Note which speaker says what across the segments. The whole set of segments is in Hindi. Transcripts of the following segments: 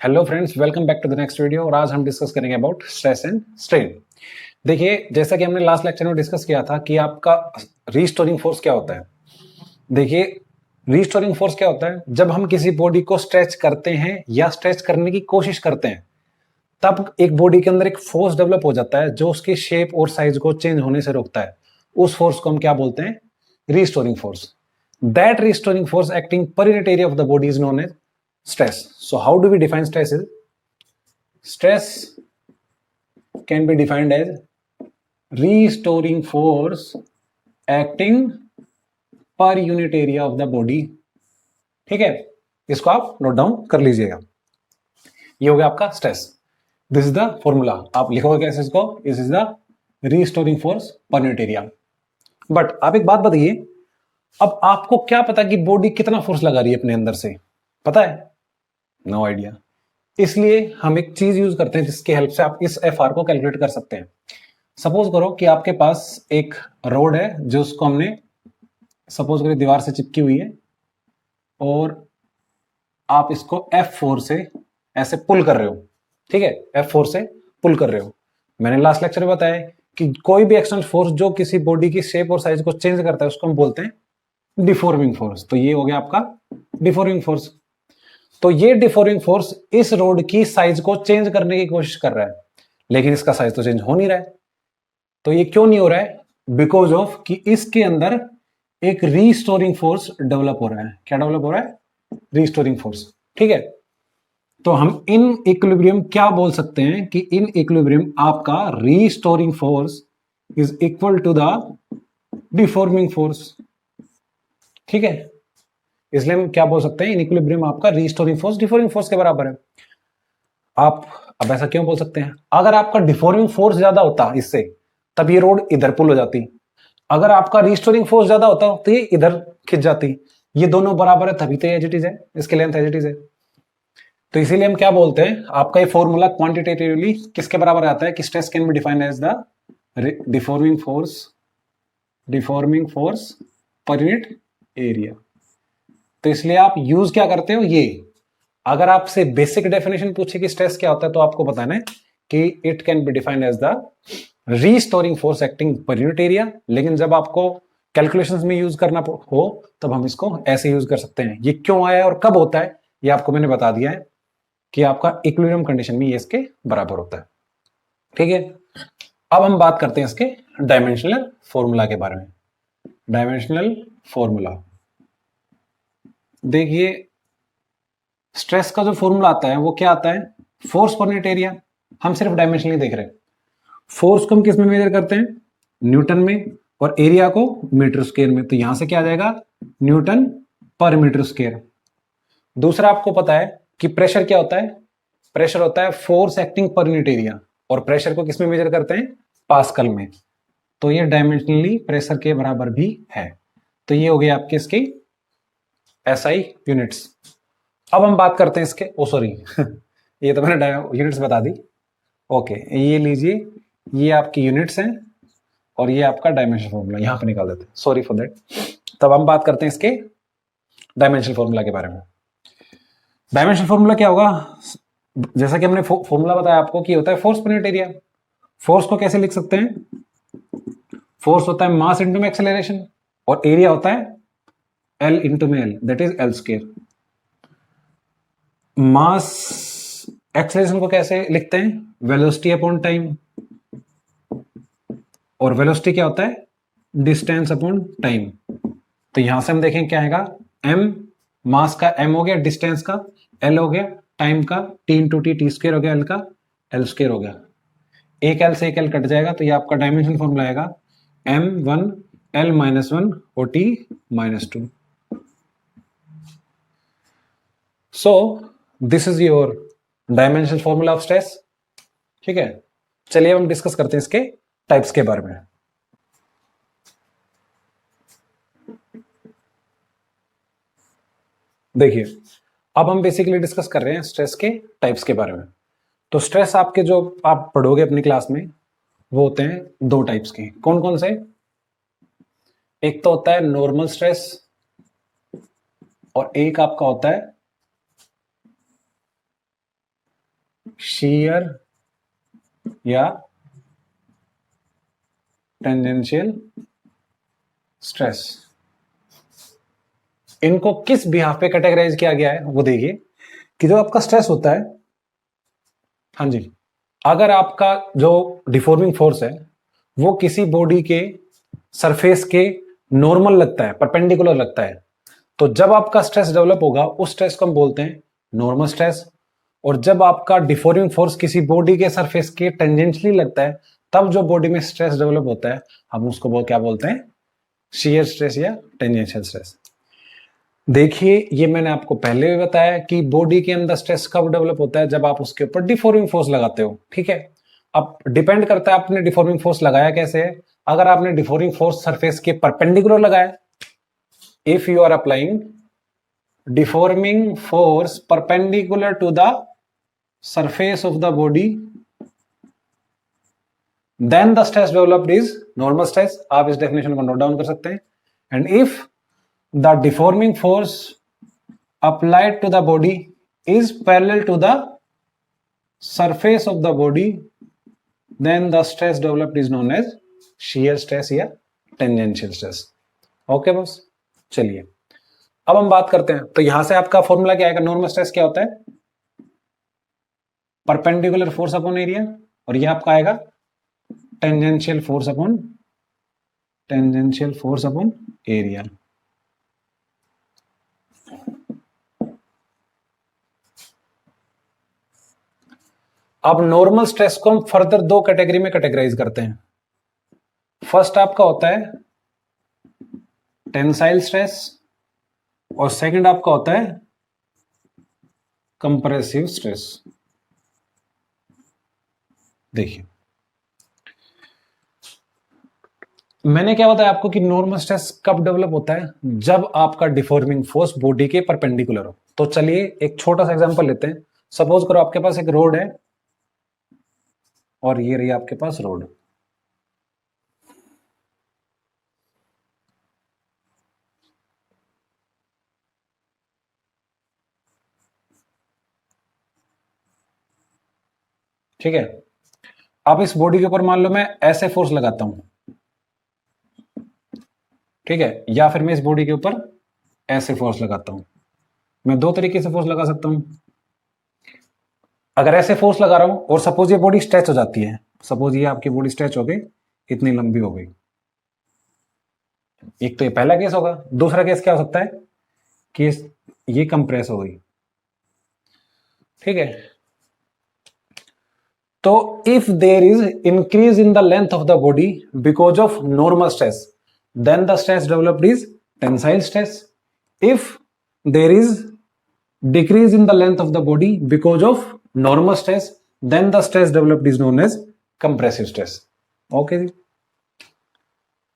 Speaker 1: Hello friends, welcome back to the next video. और आज हम डिस्कस करेंगे अबाउट स्ट्रेस एंड स्ट्रेन। देखिए, जैसा कि हमने लास्ट लेक्चर में डिस्कस किया था कि आपका रीस्टोरिंग फोर्स क्या होता है। देखिए, रीस्टोरिंग फोर्स क्या होता है, जब हम किसी बॉडी को स्ट्रेच करते हैं या स्ट्रेच करने की कोशिश करते हैं, तब एक बॉडी के अंदर एक फोर्स डेवलप हो जाता है जो उसकी शेप और साइज को चेंज होने से रोकता है। उस फोर्स को हम क्या बोलते हैं? Restoring force. That restoring force acting per unit area of the body is known as stress. So how do we define stress? Stress can be defined as restoring force acting per unit area of the body. ठीक है, इसको आप नोट डाउन कर लीजिएगा। ये हो गया आपका stress. This is the formula. आप लिखोगे कैसे इसको? This is the restoring force per unit area. But आप एक बात बताइए, अब आपको क्या पता कि बॉडी कितना फोर्स लगा रही है अपने अंदर से? पता है? No idea. इसलिए हम एक चीज यूज करते हैं जिसकी हेल्प से आप इस एफ आर को कैलकुलेट कर सकते हैं। सपोज करो कि आपके पास एक रोड है जो उसको हमने सपोज करो दीवार से चिपकी हुई है और आप इसको F4 से ऐसे पुल कर रहे हो। ठीक है, F4 से पुल कर रहे हो। मैंने लास्ट लेक्चर में बताया कि कोई भी एक्सटर्नल फोर्स जो किसी बॉडी की शेप और साइज को चेंज करता है उसको हम बोलते हैं डिफॉर्मिंग फोर्स। तो ये हो गया आपका डिफॉर्मिंग फोर्स। तो ये डिफॉर्मिंग फोर्स इस रोड की साइज को चेंज करने की कोशिश कर रहा है, लेकिन इसका साइज तो चेंज हो नहीं रहा है। तो ये क्यों नहीं हो रहा है? बिकॉज ऑफ कि इसके अंदर एक रीस्टोरिंग फोर्स डेवलप हो रहा है। क्या डेवलप हो रहा है? Restoring force. ठीक है, तो हम इन इक्विलिब्रियम क्या बोल सकते हैं कि इन इक्विलिब्रियम आपका restoring force is equal to the deforming force. ठीक है, इसलिए हम क्या बोल सकते हैं, इन इक्विलिब्रियम आपका रीस्टोरिंग फोर्स डिफॉर्मिंग फोर्स के बराबर है। आप अब ऐसा क्यों बोल सकते हैं? अगर आपका डिफॉर्मिंग फोर्स ज्यादा होता इससे, तब ये रोड इधर पुल हो जाती। अगर आपका रीस्टोरिंग फोर्स ज्यादा होता तो ये इधर खिंच जाती। ये दोनों बराबर है तभी तो एज इट इज है, इसके लेंथ एज इट इज है। तो इसीलिए हम क्या बोलते हैं, आपका ये फॉर्मूला क्वांटिटेटिवली किसके बराबर आता है कि stress can be defined as the deforming force per unit area. तो इसलिए आप यूज क्या करते हो? ये अगर आपसे बेसिक डेफिनेशन पूछे कि स्ट्रेस क्या होता है तो आपको बताना है कि it can be defined as the restoring force acting per unit area. लेकिन जब आपको कैलकुलेशंस में यूज करना हो तब हम इसको ऐसे यूज कर सकते हैं। ये क्यों आया और कब होता है ये आपको मैंने बता दिया है कि आपका इक्विलिब्रियम कंडीशन में ये इसके बराबर होता है। ठीक है, अब हम बात करते हैं इसके डायमेंशनल फॉर्मूला के बारे में। डायमेंशनल फॉर्मूला देखिए, स्ट्रेस का जो फॉर्मूला आता है वो क्या आता है? Force per unit area. हम सिर्फ डायमेंशन नहीं देख रहे, फोर्स को हम किस में मेजर करते हैं? न्यूटन में, और एरिया को मीटर स्क्वायर में। तो यहां से क्या आ जाएगा? न्यूटन पर मीटर स्क्वायर। दूसरा, आपको पता है कि प्रेशर क्या होता है? प्रेशर होता है force acting per unit area, और प्रेशर को किस में मेजर करते हैं? पास्कल में। तो ये डायमेंशनली प्रेशर के बराबर भी है। तो ये हो गया आपके इसकी एसआई यूनिट्स। अब हम बात करते हैं इसके सॉरी ये तो मैंने यूनिट्स बता दी। ओके, ये लीजिए, ये आपकी यूनिट्स हैं और ये आपका डायमेंशन फॉर्मूला यहां पे निकाल देते हैं। Sorry for that. तब हम बात करते हैं इसके डायमेंशन फॉर्मूला के बारे में। डायमेंशन फॉर्मूला क्या होगा? जैसा कि हमने फॉर्मूला बताया आपको कि होता है force per unit area. Force को कैसे लिख सकते हैं? फोर्स होता है मास इंटू में एक्सेलरेशन, और एरिया होता है एल इंटू में L, that is L square. Mass acceleration को कैसे लिखते हैं? वेलोसिटी अपॉन टाइम, और वेलोसिटी क्या होता है? Distance upon time. तो यहां से हम देखें क्या आएगा? एम, मास का एम हो गया, डिस्टेंस का एल हो गया, टाइम का T into T, T square हो गया, एल का एल स्क्वायर हो गया। एक एल से एक एल कट जाएगा, तो ये आपका डायमेंशन फॉर्मूला आएगा M1 L-1 और T-2। So this is your dimension formula of stress. ठीक है, चलिए हम डिस्कस करते हैं इसके टाइप्स के बारे में। देखिए, अब हम बेसिकली डिस्कस कर रहे हैं स्ट्रेस के टाइप्स के बारे में। तो स्ट्रेस आपके जो आप पढ़ोगे अपनी क्लास में वो होते हैं दो टाइप्स के। कौन कौन से? एक तो होता है नॉर्मल स्ट्रेस, और एक आपका होता है shear या टेंजेंशियल स्ट्रेस। इनको किस बिहाफ पे कैटेगराइज किया गया है वो देखिए कि जो आपका स्ट्रेस होता है, हाँ जी, अगर आपका जो डिफॉर्मिंग फोर्स है वो किसी बॉडी के सरफेस के नॉर्मल लगता है, परपेंडिकुलर लगता है, तो जब आपका स्ट्रेस डेवलप होगा उस स्ट्रेस को हम बोलते हैं नॉर्मल स्ट्रेस। और जब आपका डिफॉर्मिंग फोर्स किसी बॉडी के सरफेस के टेंजेंशियली लगता है तब जो बॉडी में स्ट्रेस डेवलप होता है हम उसको क्या बोलते हैं, शियर स्ट्रेस या टेंजेंशियल स्ट्रेस। देखिए ये मैंने आपको पहले भी बताया कि बॉडी के अंदर स्ट्रेस कब डेवलप होता है, जब आप उसके ऊपर डिफॉर्मिंग फोर्स लगाते हो। ठीक है, अब डिपेंड करता है आपने डिफॉर्मिंग फोर्स लगाया कैसे है। अगर आपने डिफॉर्मिंग फोर्स सरफेस के परपेंडिकुलर लगाया, if you are applying deforming force perpendicular to the surface of the body, then the stress developed is normal stress। आप इस डेफिनेशन को नोट डाउन कर सकते हैं। And if the deforming force applied to the body is parallel to the surface of the body, then the stress developed is known as shear stress या tangential stress। ओके बस, चलिए अब हम बात करते हैं। तो यहां से आपका फॉर्मूला क्या आएगा, नॉर्मल स्ट्रेस क्या होता है, परपेंडिकुलर फोर्स अपॉन एरिया, और यह आपका आएगा टेंजेंशियल फोर्स अपॉन एरिया। अब नॉर्मल स्ट्रेस को हम फर्दर दो कैटेगरी में कैटेगराइज करते हैं। फर्स्ट आपका होता है टेंसाइल स्ट्रेस और सेकंड आपका होता है कंप्रेसिव स्ट्रेस। देखिए मैंने क्या बताया आपको कि नॉर्मल स्ट्रेस कब डेवलप होता है, जब आपका डिफॉर्मिंग फोर्स बॉडी के परपेंडिकुलर हो। तो चलिए एक छोटा सा एग्जांपल लेते हैं। सपोज करो आपके पास एक रोड है और ये रही आपके पास रोड। ठीक है, अब इस बॉडी के ऊपर मान लो मैं ऐसे फोर्स लगाता हूं, ठीक है, या फिर मैं इस बॉडी के ऊपर ऐसे फोर्स लगाता हूं। मैं दो तरीके से फोर्स लगा सकता हूं। अगर ऐसे फोर्स लगा रहा हूं और सपोज ये बॉडी स्ट्रेच हो जाती है, सपोज ये आपकी बॉडी स्ट्रेच हो गई, इतनी लंबी हो गई, एक तो ये पहला केस होगा। दूसरा केस क्या हो सकता है कि ये कंप्रेस हो गई। ठीक है, तो if there is increase in the length of the body because of normal stress, then the stress developed is tensile stress। if there is decrease in the length of the body because of normal stress, then the stress developed is known as compressive stress। Okay जी,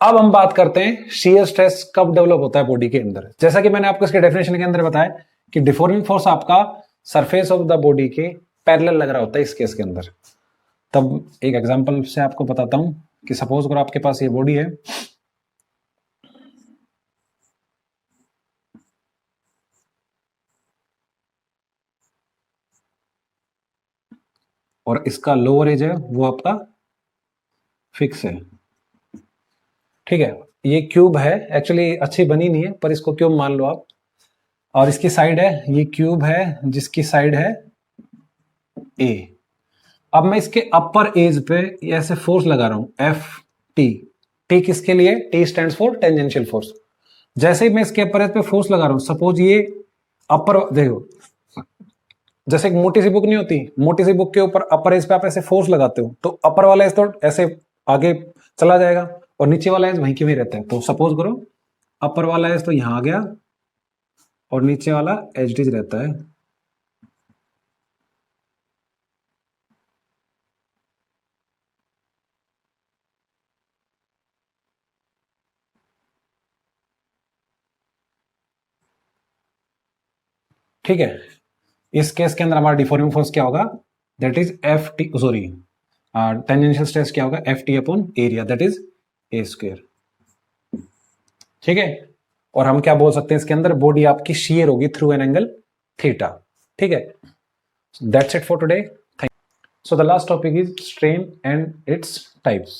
Speaker 1: अब हम बात करते हैं shear stress कब डेवलप होता है बॉडी के अंदर। जैसा कि मैंने आपको इसके डेफिनेशन के अंदर बताया कि डिफॉर्मिंग फोर्स आपका सरफेस ऑफ द बॉडी के पैरेलल लग रहा होता है इस केस के अंदर। तब एक एग्जांपल से आपको बताता हूं कि सपोज करो आपके पास ये बॉडी है और इसका लोअर एज है वो आपका फिक्स है। ठीक है, ये क्यूब है, एक्चुअली अच्छी बनी नहीं है पर इसको क्यूब मान लो आप, और इसकी साइड है, ये क्यूब है जिसकी साइड है ए। अब मैं इसके अपर एज पे ऐसे फोर्स लगा रहा हूं एफ टी। टी किसके लिए, T stands for tangential force. जैसे ही मैं इसके अपर एज पे फोर्स लगा रहा हूं, सपोज ये अपर, देखो जैसे एक मोटी सी बुक नहीं होती, मोटी सी बुक के ऊपर अपर एज पे आप ऐसे फोर्स लगाते हो तो अपर वाला एज तो ऐसे आगे चला जाएगा और नीचे वाला एज वहीं के वहीं रहता है। तो सपोज करो अपर वाला एज तो यहां आ गया और नीचे वाला एज इट इज रहता है। ठीक है, इस केस के अंदर हमारा डिफॉर्मिंग फोर्स क्या होगा, that is F T, sorry tangential stress क्या होगा, F T upon area, that is a square. ठीक है, और हम क्या बोल सकते हैं इसके अंदर, बॉडी आपकी शियर होगी थ्रू एन एंगल थीटा। ठीक है, that's it for today. So the last topic is strain and its types.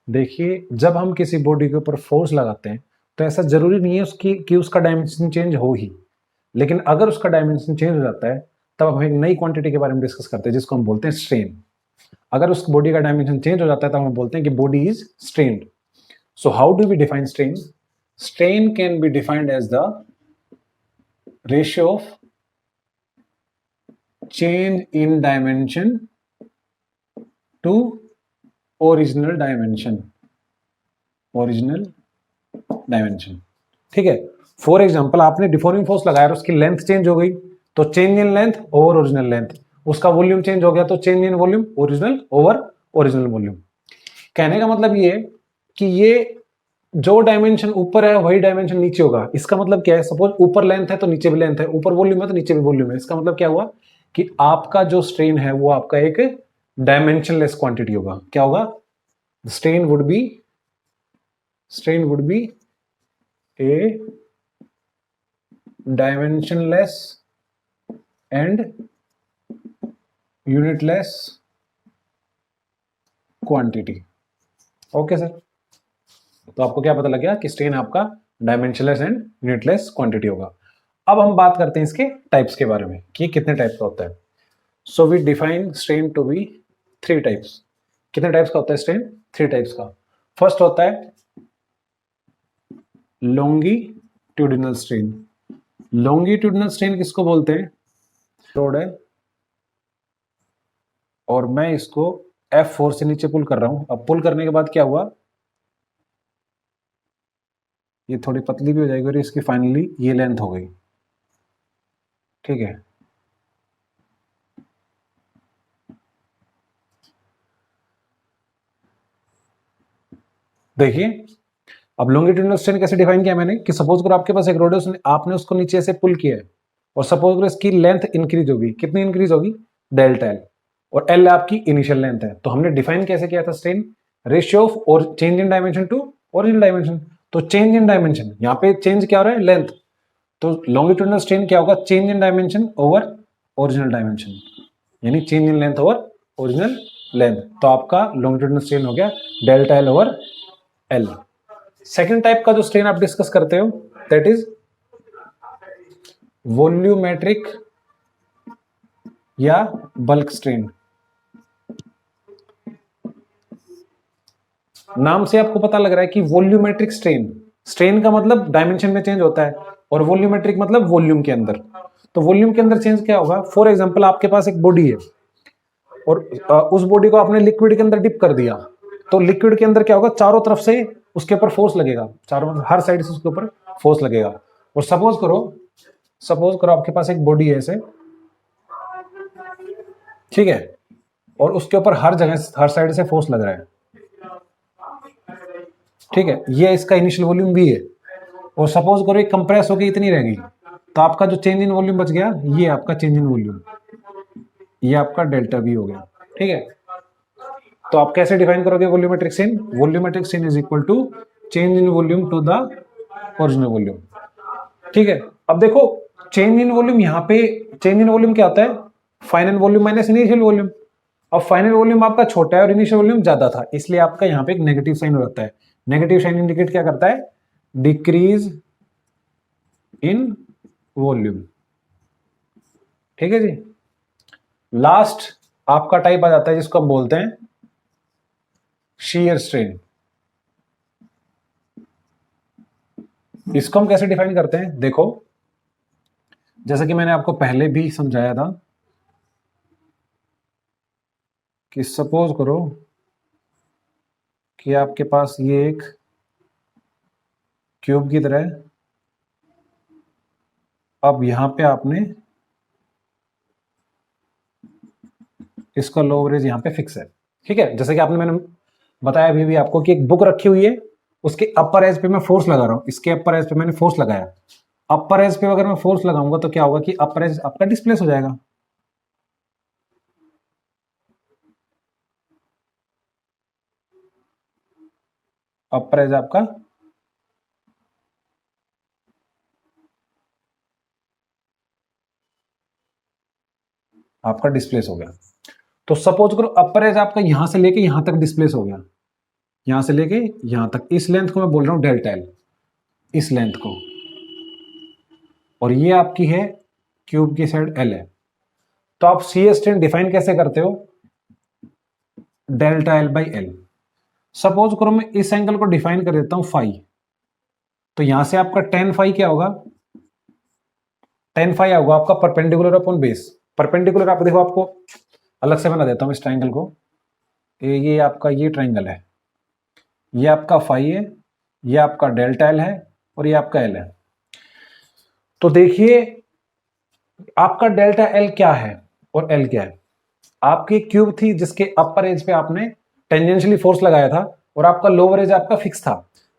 Speaker 1: देखिए, जब हम किसी बॉडी के ऊपर फोर्स लगाते हैं तो ऐसा जरूरी नहीं है उसकी कि उसका डायमेंशन चेंज हो ही, लेकिन अगर उसका डायमेंशन चेंज हो जाता है तब हम एक नई क्वांटिटी के बारे में डिस्कस करते हैं जिसको हम बोलते हैं स्ट्रेन। अगर उस बॉडी का डायमेंशन चेंज हो जाता है तब हम बोलते हैं कि body is strained. So how do we define strain? Strain can be defined as the ratio of change in dimension to original dimension. Original dimension, ठीक है। फॉर एग्जांपल, आपने डिफॉर्मिंग फोर्स लगाया और उसकी लेंथ चेंज हो गई तो change in length over original length. उसका वॉल्यूम चेंज हो गया तो change in volume original over original volume. कहने का मतलब ये कि ये जो डायमेंशन ऊपर है वही डायमेंशन नीचे होगा। इसका मतलब क्या है? सपोज ऊपर लेंथ है तो नीचे भी लेंथ है, ऊपर वॉल्यूम है तो नीचे भी वॉल्यूम है। इसका मतलब क्या हुआ कि आपका जो स्ट्रेन है वो आपका एक डायमेंशनलेस क्वांटिटी होगा। क्या होगा? Strain would be A dimensionless and unitless quantity. Okay sir, तो आपको क्या पता लग गया कि स्ट्रेन आपका डायमेंशनलेस एंड यूनिटलेस क्वांटिटी होगा। अब हम बात करते हैं इसके टाइप्स के बारे में कि कितने टाइप का होता है। So we define strain to be 3 types. कितने टाइप्स का होता है स्ट्रेन? 3 टाइप्स का। फर्स्ट होता है लॉन्गिट्यूडिनल स्ट्रेन। लॉन्गिट्यूडिनल स्ट्रेन किसको बोलते हैं? रोड है और मैं इसको F4 से नीचे पुल कर रहा हूं। अब पुल करने के बाद क्या हुआ, ये थोड़ी पतली भी हो जाएगी और इसकी फाइनली ये लेंथ हो गई, ठीक है। देखिए, अब लॉन्गिट्यूडिनल स्ट्रेन कैसे डिफाइन किया मैंने कि सपोज करो आपके पास एक रोड है, आपने उसको नीचे से पुल किया है और सपोज करो इसकी लेंथ इंक्रीज होगी। कितनी इंक्रीज होगी? डेल्टा एल, और एल आपकी इनिशियल लेंथ है। तो हमने डिफाइन कैसे किया था स्ट्रेन? रेशियो ऑफ और change in dimension to original dimension. तो चेंज इन डायमेंशन, यहाँ पे चेंज क्या हो रहा है? लेंथ। तो लॉन्गिट्यूडिनल स्ट्रेन क्या होगा? Change in dimension over original dimension, यानी change in length over original length. तो आपका लॉन्गिट्यूडिनल स्ट्रेन हो गया delta L over L. Second type का जो स्ट्रेन आप डिस्कस करते हो दैट इज वॉल्यूमेट्रिक या बल्क स्ट्रेन। नाम से आपको पता लग रहा है कि वॉल्यूमेट्रिक स्ट्रेन, स्ट्रेन का मतलब डायमेंशन में चेंज होता है और वॉल्यूमेट्रिक मतलब वॉल्यूम के अंदर। तो वॉल्यूम के अंदर चेंज क्या होगा? फॉर एग्जांपल, आपके पास एक बॉडी है और उस बॉडी को आपने लिक्विड के अंदर डिप कर दिया, तो लिक्विड के अंदर क्या होगा? चारों तरफ से उसके ऊपर फोर्स लगेगा, चारों हर साइड से उसके ऊपर फोर्स लगेगा। और सपोज करो आपके पास एक बॉडी है ऐसे, ठीक है, और उसके ऊपर हर जगह हर साइड से फोर्स लग रहा है, ठीक है। ये इसका इनिशियल वॉल्यूम भी है। और सपोज करो एक कंप्रेस होकर इतनी रह गई, तो आपका जो चेंज इन वॉल्यूम बच गया ये आपका चेंज इन वॉल्यूम, ये आपका डेल्टा वी हो गया, ठीक है। तो आप कैसे डिफाइन करोगे volumetric strain? Volumetric strain is equal to change in volume to the original volume, ठीक है। अब देखो, चेंज इन वॉल्यूम, यहाँ पे चेंज इन वॉल्यूम क्या होता है? Final volume minus initial volume. अब फाइनल वॉल्यूम आपका छोटा है और इनिशियल वॉल्यूम ज्यादा था, इसलिए आपका यहाँ पे एक नेगेटिव साइन हो जाता है। नेगेटिव साइन इंडिकेट क्या करता है? डिक्रीज इन वॉल्यूम, ठीक है जी। लास्ट आपका टाइप आ जाता है जिसको हम बोलते हैं शीयर स्ट्रेन। इसको हम कैसे डिफाइन करते हैं? देखो, जैसा कि मैंने आपको पहले भी समझाया था कि सपोज करो कि आपके पास ये एक क्यूब की तरह है। अब यहां पे आपने इसका लोवरेज यहां पे फिक्स है, ठीक है। जैसे कि मैंने बताया अभी भी आपको कि एक बुक रखी हुई है, उसके अपर एज पे मैं फोर्स लगा रहा हूं, इसके अपर एज पे मैंने फोर्स लगाया। अपर एज पे अगर मैं फोर्स लगाऊंगा तो क्या होगा कि अपर एज आपका डिस्प्लेस हो जाएगा। अपर एज आपका डिस्प्लेस हो गया। तो सपोज करो अपर एज आपका यहां से लेके यहां तक डिस्प्लेस हो गया, यहां से लेके यहां तक, इस लेंथ को मैं बोल रहा हूं डेल्टा एल, इस लेंथ को, और ये आपकी है क्यूब की साइड एल है। तो आप सी स्ट्रेन डिफाइन कैसे करते हो, delta L by L. Suppose करो मैं इस एंगल को डिफाइन कर देता हूं फाई, तो यहां से आपका टेन फाई क्या होगा, टेन फाई होगा आपका परपेंडिकुलर अपॉन बेस। परपेंडिकुलर आप देखो, आपको अलग से बना देता हूं इस ट्राइंगल को, ये आपका ये ट्राइंगल है, ये आपका फाई है, ये आपका डेल्टा एल है और ये आपका एल है। तो देखिए आपका डेल्टा एल क्या है और एल क्या है। आपकी क्यूब थी जिसके अपर एज पे आपने टेंजेंशियली फोर्स लगाया था और आपका लोअर एज आपका फिक्स था,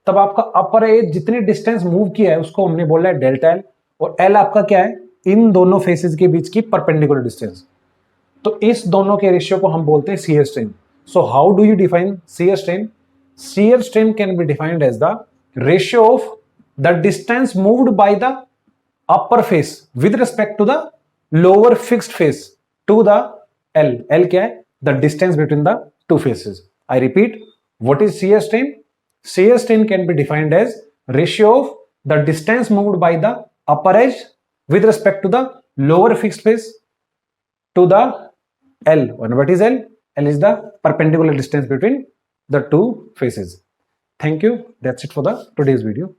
Speaker 1: तब आपका अपर एज जितनी डिस्टेंस मूव किया है उसको हमने बोला है डेल्टा एल, और एल आपका क्या है, इन दोनों फेसेस के बीच की परपेंडिकुलर डिस्टेंस। तो इस दोनों के रेशियो को हम बोलते हैं shear strain. So how do you define shear strain? Shear strain can be defined as the ratio of the distance moved by the upper face with respect to the lower fixed face to the L. L क्या है? The distance between the two faces. I repeat, what is shear strain? Shear strain can be defined as ratio of the distance moved by the upper edge with respect to the lower fixed face to the L. And what is L? L is the perpendicular distance between the two faces. Thank you. That's it for the today's video.